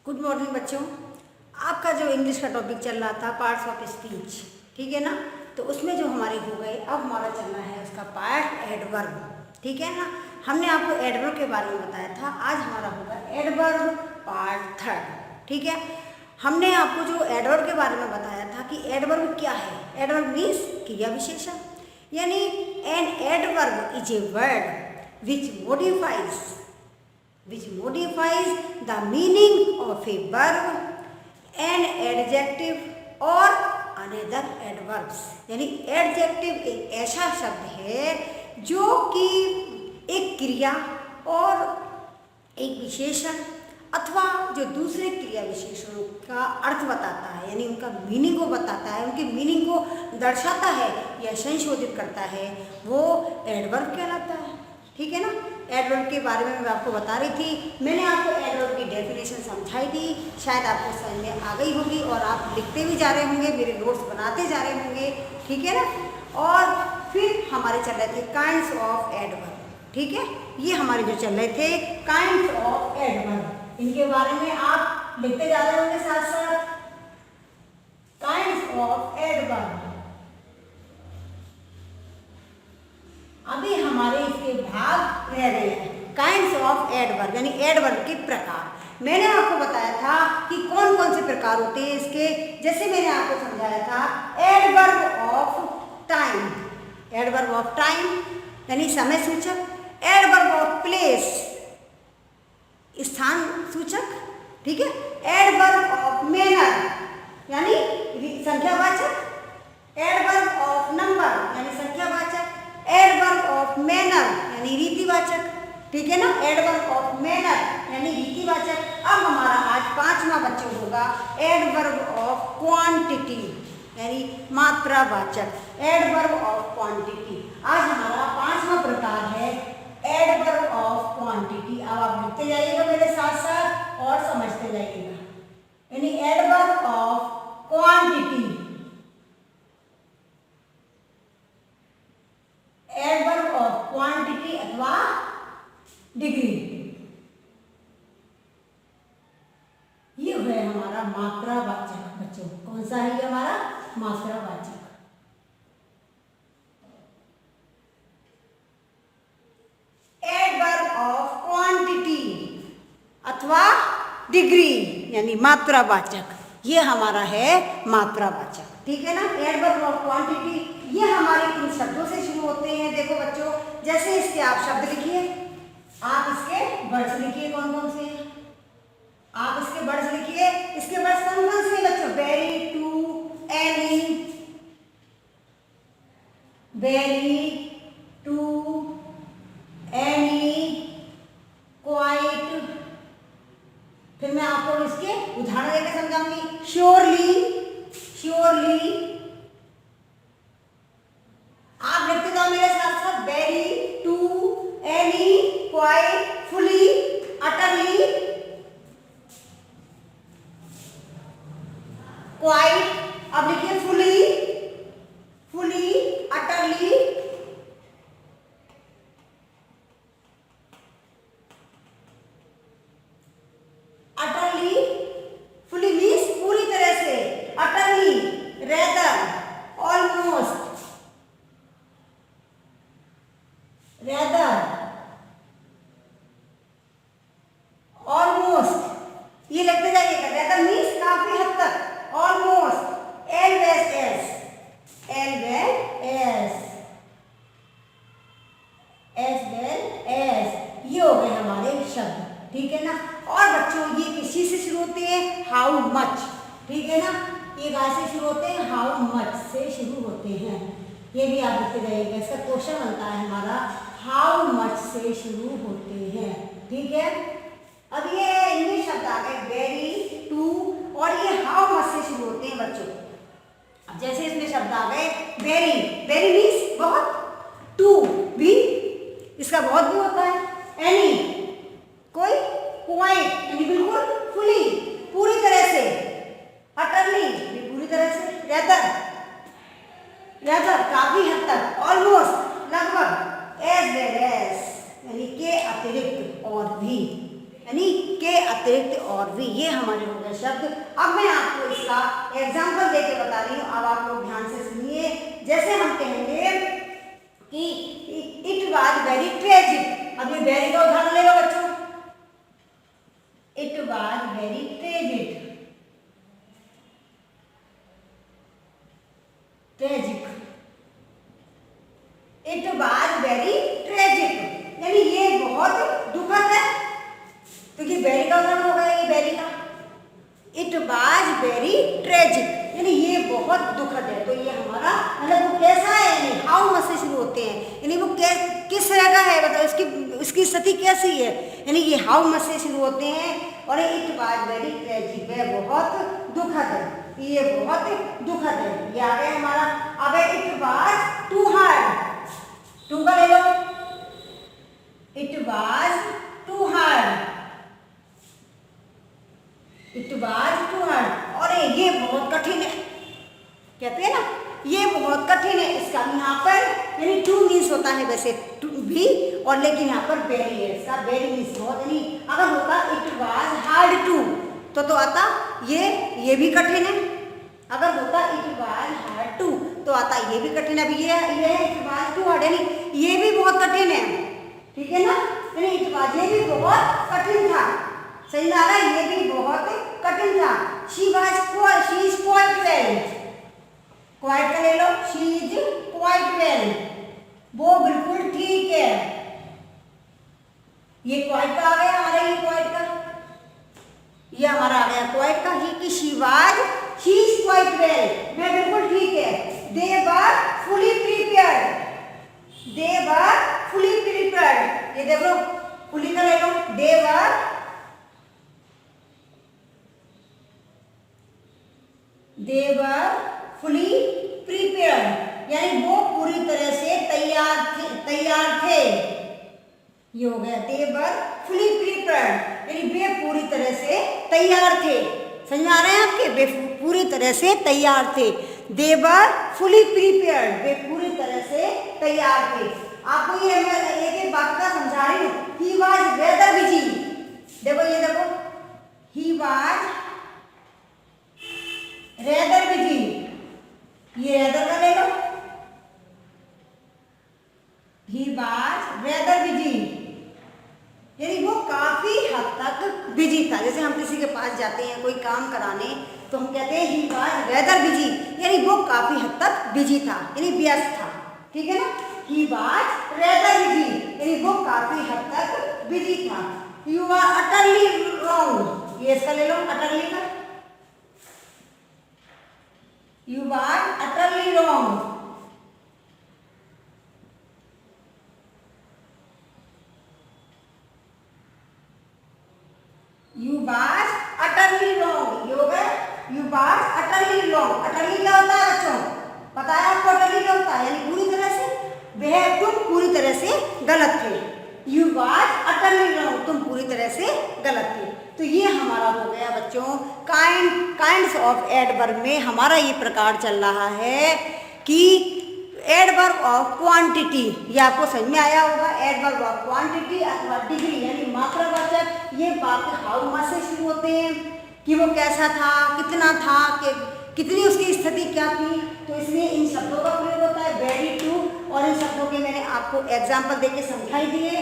Good morning बच्चों। आपका जो इंग्लिश का टॉपिक चल रहा था पार्ट्स ऑफ स्पीच, ठीक है ना। तो उसमें जो हमारे हो गए, अब हमारा चलना है उसका पार्ट एडवर्ब, ठीक है ना। हमने आपको एडवर्ब के बारे में बताया था, आज हमारा होगा एडवर्ब पार्ट थर्ड, ठीक है। हमने आपको जो एडवर्ब के बारे में बताया था कि एडवर्ब क्या है। एडवर्ब मीन्स क्रिया विशेषण, यानी an adverb is a word which modifies the meaning of a verb, an adjective or another adverbs। यानी एडजेक्टिव एक ऐसा शब्द है जो कि एक क्रिया और एक विशेषण अथवा जो दूसरे क्रिया विशेषणों का अर्थ बताता है, यानी उनका मीनिंग को बताता है, उनके मीनिंग को दर्शाता है या संशोधित करता है, वो एडवर्ब कहलाता है, ठीक है ना। एडवर्ब के बारे में मैं आपको बता रही थी, मैंने आपको एडवर्ब की डेफिनेशन समझाई थी, शायद आपको समझ में आ गई होगी और आप लिखते भी जा रहे होंगे, मेरे नोट्स बनाते जा रहे होंगे, ठीक है ना। और फिर हमारे चल रहे थे काइंड्स ऑफ एडवर्ब, ठीक है। ये हमारे जो चल रहे थे काइंड्स ऑफ एडवर्ब, इनके बारे में आप लिखते जा रहे होंगे साथ साथ। काइंड्स ऑफ एडवर्ब, अभी हमारे इसके भाग रह रहे हैं। काइंड्स ऑफ एडवर्ब यानी एडवर्ब के प्रकार। मैंने आपको बताया था कि कौन कौन से प्रकार होते हैं इसके, जैसे मैंने आपको समझाया था adverb of time, adverb of time यानी समय सूचक, एडवर्ब ऑफ प्लेस स्थान सूचक, ठीक है। एडवर्ब ऑफ मैनर यानी संख्यावाचक, एडवर्ब ऑफ नंबर यानी संख्यावाचक, एडवर्ब ऑफ मैनर यानी रीतिवाचक, ठीक है ना। एडवर्ब ऑफ मैनर यानी रीतिवाचक। अब हमारा आज पांचवा बच्चों होगा एडवर्ब ऑफ क्वांटिटी यानी मात्रावाचक, एडवर्ब ऑफ क्वांटिटी। आज हमारा पांचवा प्रकार है एडवर्ब ऑफ क्वांटिटी। अब आप लिखते जाइएगा मेरे साथ साथ और समझते जाइएगा, यानी adverb of quantity, adverb of quantity अथवा डिग्री। ये है हमारा मात्रावाचक बच्चों। कौन सा है ये हमारा मात्रावाचक। एडवर्ब ऑफ क्वांटिटी अथवा डिग्री यानी मात्रावाचक, ये हमारा है मात्रावाचक, ठीक है ना। एडवर्ब ऑफ क्वांटिटी ये हमारे इन शब्दों से शुरू होते हैं। देखो बच्चों, जैसे इसके आप शब्द लिखिए, आप इसके वर्ड्स लिखिए कौन कौन से हैं, आप इसके वर्ड्स लिखिए। इसके वर्ड्स कौन कौन से बच्चों? Very, too, any, very, too, any, quite. फिर मैं आपको इसके उदाहरण देकर समझाऊंगी। श्योरली, श्योरली, आप लिखते जाओ मेरे साथ साथ। Very, too, any, quite, fully, utterly, quite. अब लिखिए fully, fully, utterly, utterly. Fully means पूरी तरह से, utterly rather, almost, rather, almost. ये लिखते जाइएगा। रेदर मीन्स काफी हद तक, almost, always as, always as, as well as. ये हो गए हमारे शब्द, ठीक है ना। और बच्चों ये किसी से शुरू होते हैं? हाउ मच, ठीक है ना। ये गाय से शुरू होते हैं, हाउ मच से शुरू होते हैं। ये भी आप लिखते जाइएगा। इसका क्वेश्चन बनता है हमारा हाउ मच से शुरू होते हैं, ठीक है। अब ये इंग्लिश शब्द आ गए वेरी, टू, और ये हाउ मच से शुरू होते हैं बच्चों। अब जैसे इसमें शब्द आ गए वेरी, वेरी मीन्स बहुत, टू भी इसका बहुत भी होता है, एनी कोई, क्वाइट यानी बिल्कुल, फुली पूरी तरह से, अटरली भी पूरी तरह से, रेदर, रेदर काफी हद तक, ऑलमोस्ट लगभग, एज वेल एज यानी के अतिरिक्त और भी, यानी के अतिरिक्त और भी, ये हमारे हो गए शब्द। अब मैं आपको इसका एग्जाम्पल देके बता रही हूँ, अब आप लोग ध्यान से सुनिए। जैसे हम कहेंगे कि इट वाज वेरी ट्रेजिक, अब ये वेरी का उदाहरण ले लो बच्चों, it was very tragic, tragic, it was very tragic, यानी ये बहुत दुखद है, तो ये वेरी का उदाहरण हो गया, ये वेरी का। इट वाज वेरी ट्रेजिक, यानी ये बहुत दुखद है, तो ये हमारा मतलब वो कैसा है, यानी हाउ मच से शुरू होते हैं, यानी वो किस तरह का है, बताओ उसकी स्थिति कैसी है, यानी ये हाउ मच से शुरू होते हैं। और इट वाज वेरी ट्रेजिक, वह बहुत दुखद है, ये बहुत दुखद है, ये आ गया हमारा। अब it was too hard, too का ले लो, it was too hard, it was too hard, और ये बहुत कठिन है, कहते हैं ना ये बहुत कठिन है, इसका यहाँ पर यानी टू मीन्स होता है वैसे टू भी, और लेकिन यहाँ पर वेरी है, इसका वेरी मीन्स बहुत, यानी अगर होता इट वाज हार्ड टू तो आता ये भी कठिन है, अगर होता इट वाज हार्ड टू तो आता ये भी कठिन है। अभी ये इट वाज टू हार्ड, यानी ये भी बहुत कठिन है, ठीक है ना, यानी इट वाज ये भी बहुत कठिन था, सही आ रहा है, ये भी बहुत कठिन था। She is quite well, quite का ले लो, शी इज क्वाइट वेल, वो बिल्कुल ठीक है, ये क्वाइट का आ गया हमारा, ये क्वाइट का, ये हमारा आ गया क्वाइट का, ही कि शी इज क्वाइट वेल, मैं बिल्कुल ठीक है। They were fully prepared, they were fully prepared, ये देखो फुली का ले लो, दे वर फुली प्रिपेयर्ड, यानी वो पूरी तरह से तैयार थे, ये हो गया दे वर फुली प्रिपेयर्ड, यानी वे पूरी तरह से तैयार थे, समझ में आ रहे हैं आपके, वे पूरी तरह से तैयार थे, दे वर फुली प्रिपेयर्ड, वे पूरी तरह से तैयार थे। आपको ये मैं एक बात का समझा रही हूँ, ही वाज वेदर बिजी, देखो ये देखो, ही वाज रेदर बिजी, ये रेदर का ले लो, ही वाज रेदर बिजी, यानी वो काफी हद तक बिजी था। जैसे हम किसी के पास जाते हैं कोई काम कराने तो हम कहते हैं ही वाज रेदर बिजी, यानी वो काफी हद तक बिजी था, यानी व्यस्त था, ठीक है ना, ही वाज रेदर बिजी, यानी वो काफी हद तक बिजी था। यू आर अटरली रॉन्ग, ये इसका ले लो, अटरली का, you are utterly wrong, you was utterly wrong, ये हो गया you was utterly wrong। utterly क्या होता है बच्चों, पता है आपको utterly क्या होता है, यानी पूरी तरह से, वह तुम पूरी तरह से गलत थे, you was utterly wrong, तुम पूरी तरह से गलत थे। तो ये हमारा हो गया बच्चों काइंड्स ऑफ एडवर्ब में हमारा ये प्रकार चल रहा है कि एडवर्ब ऑफ क्वांटिटी, ये आपको समझ में आया होगा, एडवर्ब ऑफ क्वांटिटी अथवा डिग्री यानी मात्रावाचक, ये वाक्य हाउ मच से शुरू होते हैं, कि वो कैसा था, कितना था, कितनी उसकी स्थिति क्या थी, तो इसलिए इन शब्दों का प्रयोग होता है वेरी टू, और इन शब्दों के मैंने आपको एग्जाम्पल देके समझाई दिए,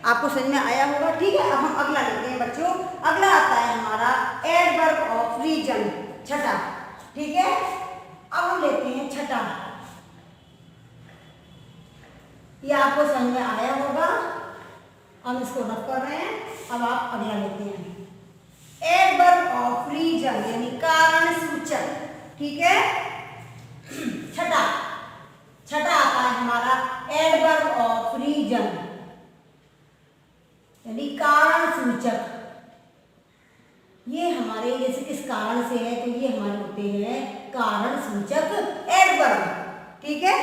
आपको समझ में आया होगा, ठीक है। अब हम अगला लेते हैं बच्चों, अगला आता है हमारा एडवर्ब ऑफ रीजन, छठा, ठीक है। अब हम लेते हैं छठा, ये आपको समझ में आया होगा, हम इसको रख कर रहे हैं। अब आप अगला लेते हैं एडवर्ब ऑफ रीजन यानी कारण सूचक, ठीक है। छठा आता है हमारा एडवर्ब ऑफ रीजन यानी कारण सूचक। ये हमारे जैसे किस कारण से है तो ये हमारे होते हैं कारण सूचक एडवर्ब, ठीक है।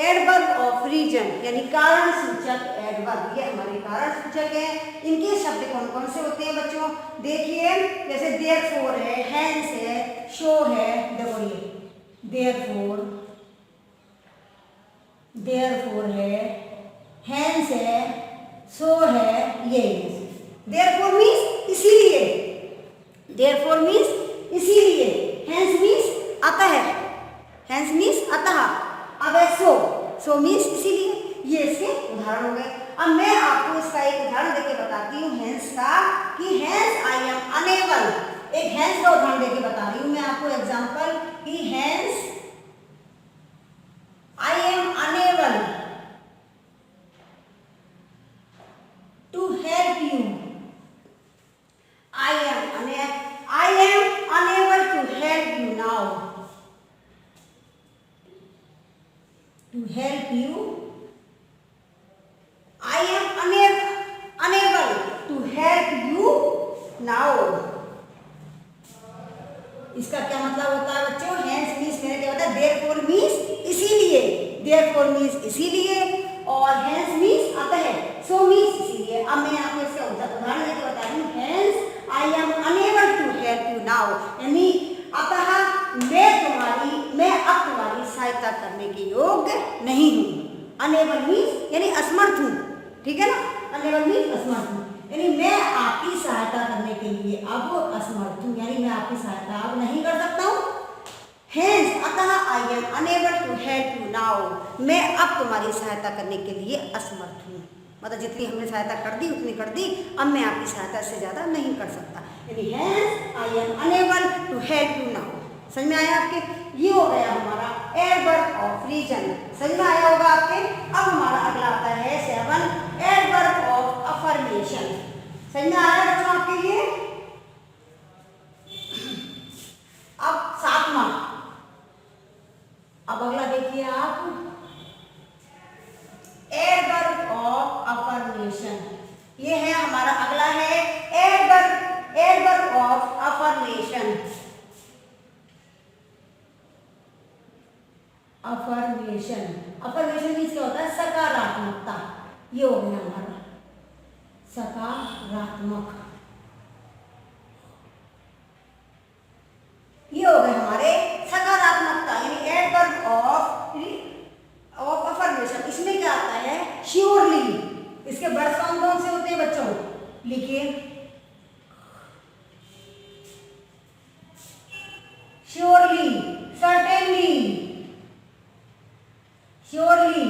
एडवर्ब ऑफ रीजन यानी कारण सूचक एडवर्ब, ये हमारे कारण सूचक है। इनके शब्द कौन कौन से होते हैं बच्चों, देखिए जैसे देयरफॉर है, हेंस है, शो है, देखो ये देयरफॉर है, हेंस है, सो है, ये देयरफॉर मींस इसीलिए, देयरफॉर मीन्स इसीलिए, हेंस मीन्स अतः, हेंस मीन्स अतः, अब है सो मीन्स इसीलिए। ये इसके उदाहरण हो गए। अब मैं आपको इसका एक उदाहरण देके बताती हूँ हेंस का, कि हेंस आई एम अनेबल, एक हेंस का उदाहरण देके बता रही हूँ मैं आपको एग्जांपल, कि hence I am unable to help you, I am unable to help you now, to help you, I am unable to help you now। इसका क्या मतलब होता है बच्चों? hence means मेरा क्या होता है? therefore means इसीलिए, therefore means इसीलिए, और hence means अतः, so means इसीलिए। अब मैं आपको इसका उदाहरण देकर बता रही हूँ, hence I am unable to help you now, यानी अतः मैं अब तुम्हारी सहायता करने के योग्य नहीं हूँ। अनेबल मीन्स यानी असमर्थ हूँ, ठीक है ना? अनेबल मीन्स असमर्थ हूँ, यानी मैं आपकी सहायता करने के लिए अब असमर्थ हूँ, यानी मैं आपकी सहायता अब नहीं कर सकता हूँ। हेंस अतः I am unable to help you now, मैं अब तुम्हारी सहायता करने के लिए असमर्थ हूँ। मतलब जितनी हमने सहायता कर दी उतनी कर दी, अब मैं आपकी सहायता से ज़्यादा नहीं कर सकता, यानी hence I am unable to help you now. समझ में आया आपके? ये हो गया हमारा एडवर्ब ऑफ रीजन, समझ में आया होगा आपके। अब हमारा अगला आता है 7 एडवर्ब ऑफ अफर्मेशन। समझ में आया बच्चों आपके लिए? अब 7वां, अब अगला देखिए आप, एडवर्ब ऑफ अफर्मेशन। ये है हमारा अगला है adverb of affirmation. Affirmation means क्या होता है? सकारात्मकता। ये हो गया हमारा सकारात्मक, ये हो गए हमारे सकारात्मकता, यानी एडवर्ब ऑफ अफर्मेशन। इसमें क्या आता है? श्योरली। इसके वर्ड्स कौन कौन से होते हैं बच्चों? लिखिए, surely, certainly, surely,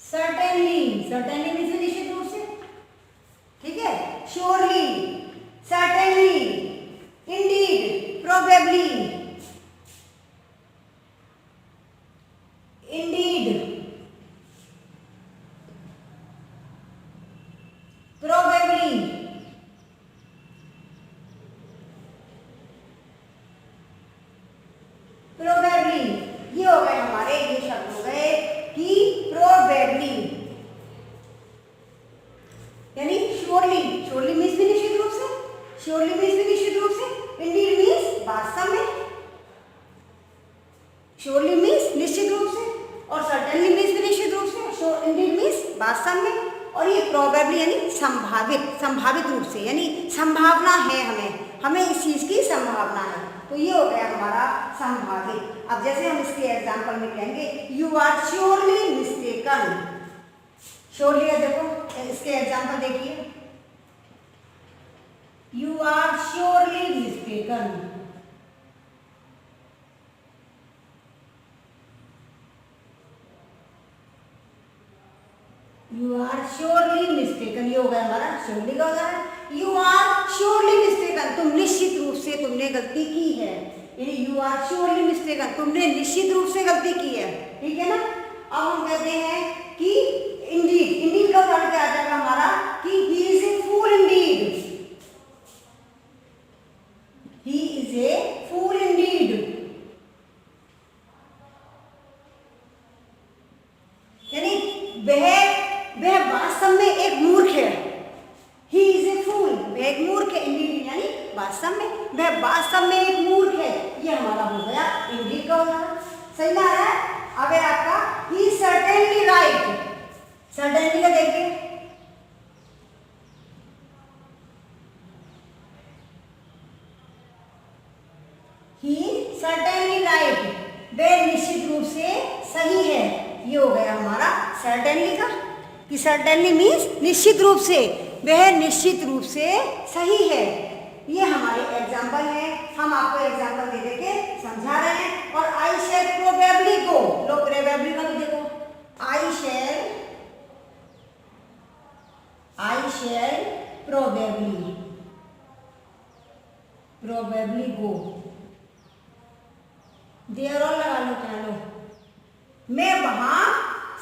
certainly means निश्चित रूप से, ठीक है? Surely, certainly, Indeed, probably, Indeed, probably, probably. ये हो गए हमारे, ये शब्द हो गए कि प्रोबेबली यानी श्योरली, श्योरली मीन्स भी निश्चित रूप से, श्योरली मीन्स भी निश्चित रूप से, इंडीड मीन्स वास्तव में, श्योरली मीन्स निश्चित रूप से, और सर्टेनली मीन्स भी निश्चित रूप से, इंडीड मीन्स वास्तव में, और ये प्रोबेबली यानी संभावित रूप से, यानी संभावना है, हमें इस चीज की संभावना है। तो ये हो गया हमारा संभावित। अब जैसे हम इसके एग्जांपल में कहेंगे, you are surely mistaken. Surely है, देखो इसके एग्जांपल देखिए, you are surely mistaken, you are surely mistaken. ये हो गया हमारा श्योरली का उदाहरण। यू आर श्योरली मिस्टेकन, तुम निश्चित रूप से तुमने गलती की है, यानी यू आर श्योरली मिस्टेकन, तुमने निश्चित रूप से गलती की है, ठीक है ना? अब हम कहते हैं कि इंडीड का उदाहरण क्या आ जाएगा हमारा, कि he is a fool indeed, he is a fool indeed, यानी वह वास्तव में एक मूर्ख है। ही इज ए फूल, वह एक मूर्ख है, इंडीड यानी वास्तव में, वह वास्तव में एक मूर्ख है। ये हमारा हो गया इंडीड का उदाहरण। सही ना है? अगर आपका ही सर्टेनली राइट, सर्टेनली का देखिए, ही सर्टेनली राइट, वह निश्चित रूप से सही है। ये हो गया हमारा सर्टेनली का, कि सर्टेनली मीन्स निश्चित रूप से, वह निश्चित रूप से सही है। ये हमारे एग्जाम्पल है, हम आपको एग्जाम्पल दे दे के समझा रहे हैं। और आई शैल प्रोबेबली गो, लो प्रोबेबली का भी देखो, आई शैल प्रोबेबली गो, देर और लगा लो, क्या लो, मैं वहां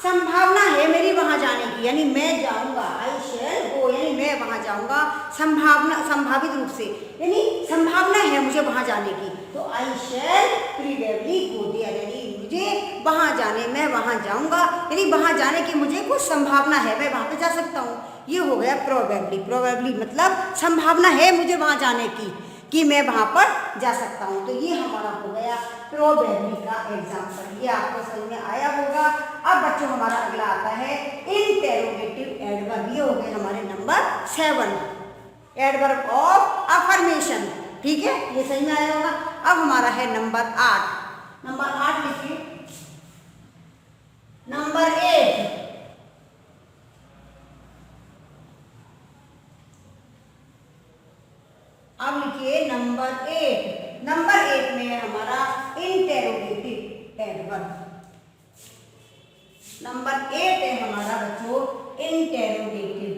संभावना है मेरी वहां जाने की, यानी मैं जाऊंगा, आई शैल गो यानी मैं वहां जाऊंगा, संभावित रूप से, यानी संभावना है मुझे वहां जाने की। तो आई शैल प्रोबेबली गो देयर, यानी मुझे वहां जाने, मैं वहां जाऊंगा, यानी वहां जाने की मुझे कुछ संभावना है, मैं वहां पे जा सकता हूँ। ये हो गया प्रोबेबली मतलब संभावना है मुझे वहां जाने की, कि मैं वहां पर जा सकता हूँ। तो ये हमारा हो गया प्रोबेबली का एग्जाम्पल। ये आपको समझ में आया होगा। अब बच्चों हमारा अगला आता है इंटेरोगेटिव एडवर्ब। ये हो गए हमारे नंबर 7, एडवर्ब ऑफ अफर्मेशन। ठीक है, ये सही में आया होगा। अब हमारा है नंबर 8। नंबर 8 लिखिए। नंबर 8, अब लिखिए नंबर 8। नंबर 8 में है हमारा इंटेरोगेटिव एडवर्ब। नंबर 8 है हमारा बच्चों इंटेरोगेटिव।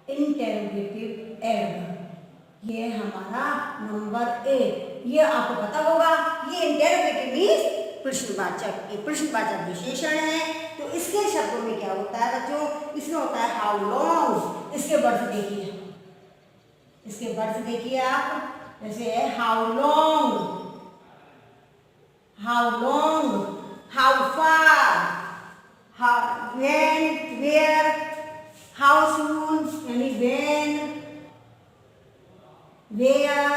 इंटेरोगेटिव एडवर्ब ये हमारा नंबर 8। ये आपको पता होगा, ये इंटेरोगेटिव मीन्स प्रश्नवाचक, ये प्रश्नवाचक विशेषण है। तो इसके शब्दों में क्या होता है बच्चों, इसमें होता है हाउ लॉन्ग। इसके वर्ड्स देखिए, इसके वर्ड्स देखिए आप, जैसे है how long, how far, when, where, how soon यानी व्हेन, वेयर,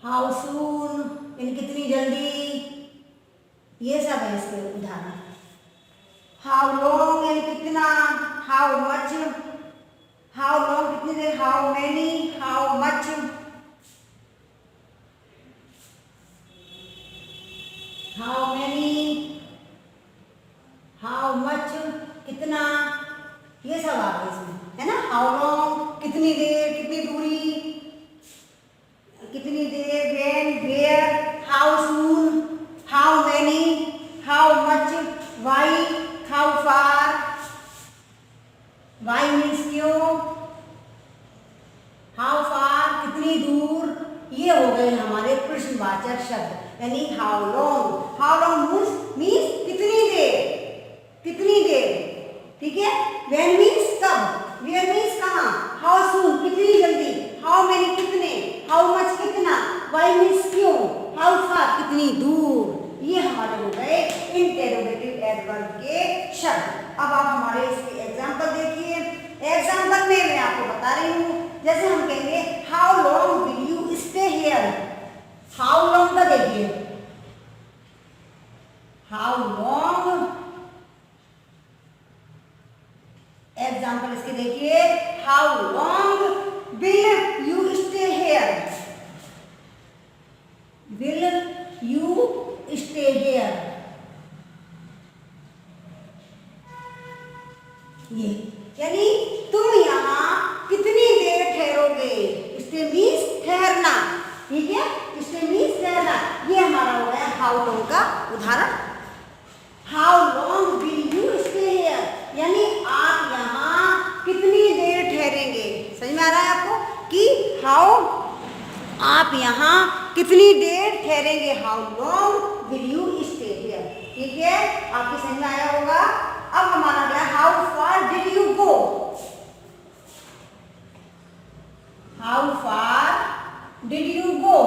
हाउ सून यानी कितनी जल्दी, ये सब है इसके उदाहरण। हाउ लॉन्ग यानी कितना, हाउ मच, हाउ लॉन्ग कितनी देर, how many, how much, how many, how much कितना, ये सब आ गए इसमें, है ना। हाउ लॉन्ग कितनी देर, कितनी दूरी, कितनी देर, when, where, how soon, how many, how much, why, how far, why means क्यों, हाउ फार कितनी दूर। ये हो गए हमारे प्रश्नवाचक शब्द, यानी how long. How long means कितनी देर, कितनी देर, ठीक है। व्हेन मीन्स कब, वेयर मीन्स कहाँ, हाउ सून कितनी जल्दी, हाउ मेनी कितने, हाउ मच कितना, वाई मीन्स क्यों, हाउ फार कितनी दूर। ये हमारे हो गए इंटेरोगेटिव एडवर्ब के शब्द। अब आप हमारे इसके एग्जाम्पल देखिए। एग्जाम्पल में मैं आपको बता रही हूँ, जैसे हम कहेंगे how long will you stay here. How long का देखिए, हाउ लॉन्ग, एग्जाम्पल इसके देखिए, how long will you stay here, will you stay here. ये यानी तुम यहाँ कितनी देर ठहरोगे, स्टे मीन्स ठहरना, ठीक है, स्टे मीन्स ठहरना। ये हमारा हो गया हाउ लॉन्ग का उदाहरण। How long will you stay here, यानी आप यहाँ कितनी देर ठहरेंगे। समझ में आ रहा है आपको कि हाउ, आप यहाँ कितनी देर ठहरेंगे, how long will you stay here, ठीक है, आपकी समझ में आया होगा। अब हमारा क्या, how far did you go, how far did you go,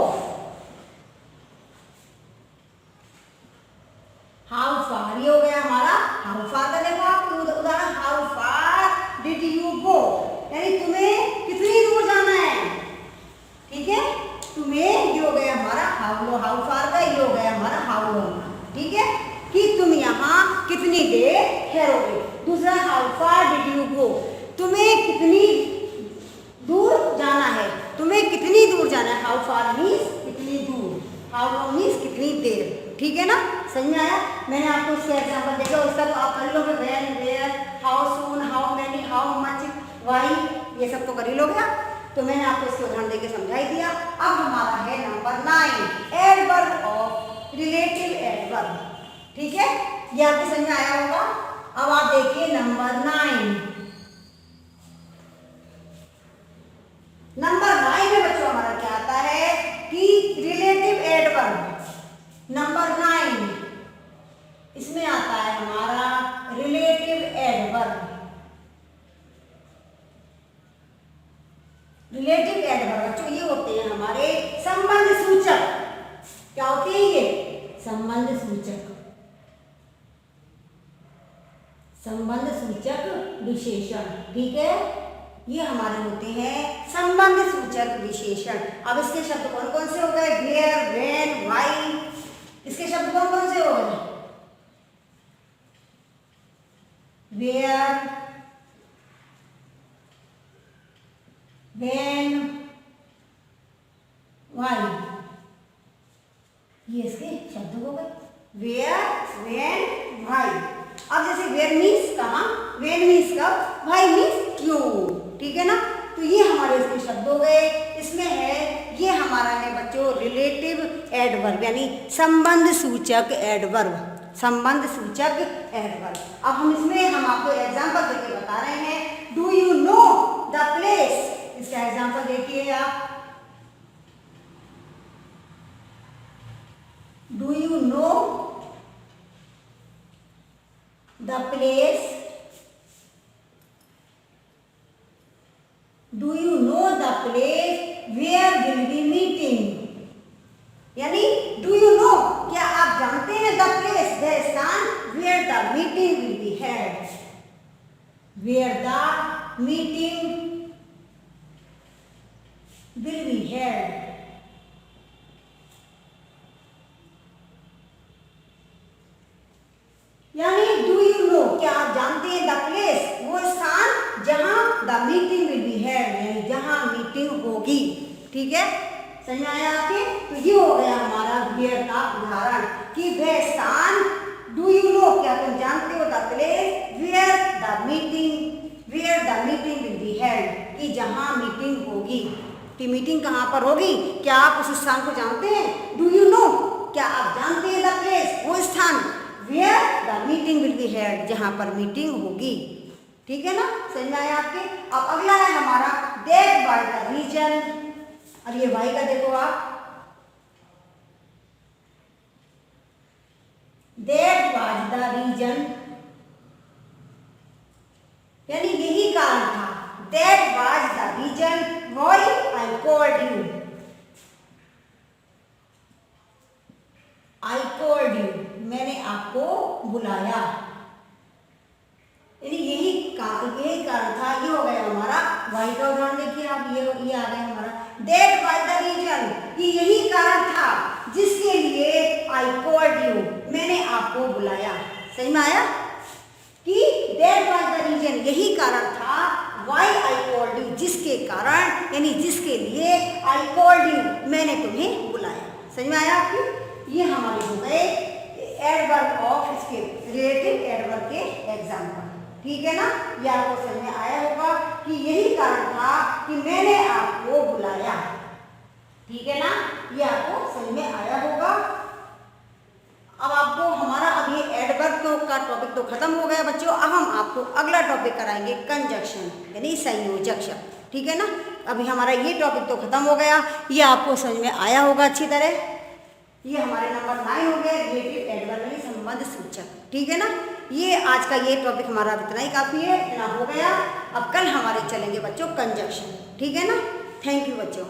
how far, ये हो गया हमारा हाउ फार का। देखो आप उदाहरण, how far did you go यानी तुम्हें कितनी दूर जाना है, ठीक है, तुम्हें, ये हो गया हमारा हाउ फार का, ये हो गया हमारा हाउ लॉन्ग, ठीक है, कि तुम यहाँ कितनी देर ठहरोगे। दूसरा how far did you go, तुम्हें कितनी दूर जाना है, तुम्हें कितनी दूर जाना है, हाउ फार मीन्स कितनी दूर, हाउ लॉन्ग मीन्स कितनी देर, ठीक है ना, समझ में आया। मैंने आपको इसका एग्जाम्पल देखा, उसका तो आप कर लोगे, when, where, how soon, how many, how much, why, ये सब तो कर ही लोगे आप। तो मैंने आपको इसके उदाहरण देके समझाई दिया। अब हमारा है number 9, adverb of relative adverb, ठीक है, ये आपको समझ में आया होगा। अब आप देखिए नंबर 9। नंबर 9 में बच्चों हमारा क्या आता है कि रिलेटिव एडवर्ब। नंबर 9 इसमें आता है हमारा रिलेटिव एडवर्ब। रिलेटिव एडवर्ब बच्चों ये होते हैं हमारे संबंध सूचक। क्या होते हैं ये? संबंध सूचक, संबंध सूचक विशेषण, ठीक है, ये हमारे होते हैं संबंध सूचक विशेषण। अब इसके शब्द कौन कौन से हो गए? वेयर, व्हेन, व्हाई, इसके शब्द कौन कौन से हो गए? वेयर, व्हेन, व्हाई, ये इसके शब्द हो गए, वेयर, व्हेन, व्हाई। अब जैसे वेयर मीन्स कहाँ, व्हेन मीन्स कब, व्हाई मीन्स क्यों, ठीक है ना। तो ये हमारे इसके शब्द हो गए। इसमें है, ये हमारा है बच्चों रिलेटिव एडवर्ब, यानी संबंध सूचक एडवर्ब, संबंध सूचक एडवर्ब। अब हम आपको एग्जांपल देके बता रहे हैं। Do you know the place, इसका एग्जांपल देखिए आप। Do you know the place, do you know the place where will be meeting, यानी डू यू नो, क्या आप जानते हैं द प्लेस, वह स्थान, where the meeting will be held, where the meeting will be held. यानी do you know, क्या आप जानते हैं द प्लेस, वो स्थान जहां the meeting will be held, यानी जहां मीटिंग होगी, ठीक है, समझ में आया आपके। तो ये हो गया हमारा वेयर का उदाहरण कि वह स्थान, डू यू नो, क्या तुम जानते हो, the place where the meeting, where the meeting will be held, कि जहां मीटिंग होगी, कि मीटिंग कहां पर होगी, क्या आप उस स्थान को जानते हैं? डू यू नो, क्या आप जानते हैं द प्लेस, वो स्थान, where the meeting will be held, जहां पर मीटिंग होगी, ठीक है ना, समझ में आया आपके। अब अगला है हमारा दैट वाज द रीजन। अब ये वाई का देखो आप, दैट वाज द रीजन, यानी यही कारण था, that was the reason why I called you, I called you, मैंने आपको बुलाया, यानी यही कारण था। ये हो गया हमारा वाई का उदाहरण। देखिए आप, ये आ गया हमारा दैट वाज द रीजन, कि यही कारण था जिसके लिए आई कॉल्ड यू, मैंने आपको बुलाया, सही में आया कि दैट वाज द रीजन, यही कारण था, व्हाई आई कॉल्ड यू, जिसके कारण, यानी जिसके लिए आई कॉल्ड यू, मैंने तुम्हें बुलाया, सही में आया आपकी। ये हमारे हो गए एडवर्ब ऑफ, इसके रिलेटिव एडवर्ब के एग्जाम्पल, ठीक है ना। ये आपको समझ में आया होगा कि यही कारण था कि मैंने आपको बुलाया, ठीक है ना, ये आपको समझ में आया होगा। अब आपको हमारा अब ये एडवर्ब का टॉपिक तो खत्म हो गया बच्चों। अब हम आपको अगला टॉपिक कराएंगे कंजक्शन, यानी संयोजक शब्द, ठीक है ना। अभी हमारा ये टॉपिक तो खत्म हो गया, ये आपको समझ में आया होगा अच्छी तरह। ये हमारे नंबर 9 हो गया रिलेटिव एडवर्ब, यानी संबंध सूचक, ठीक है ना। ये आज का ये टॉपिक हमारा इतना ही काफ़ी है, इतना हो गया। अब कल हमारे चलेंगे बच्चों कंजक्शन, ठीक है ना। थैंक यू बच्चों।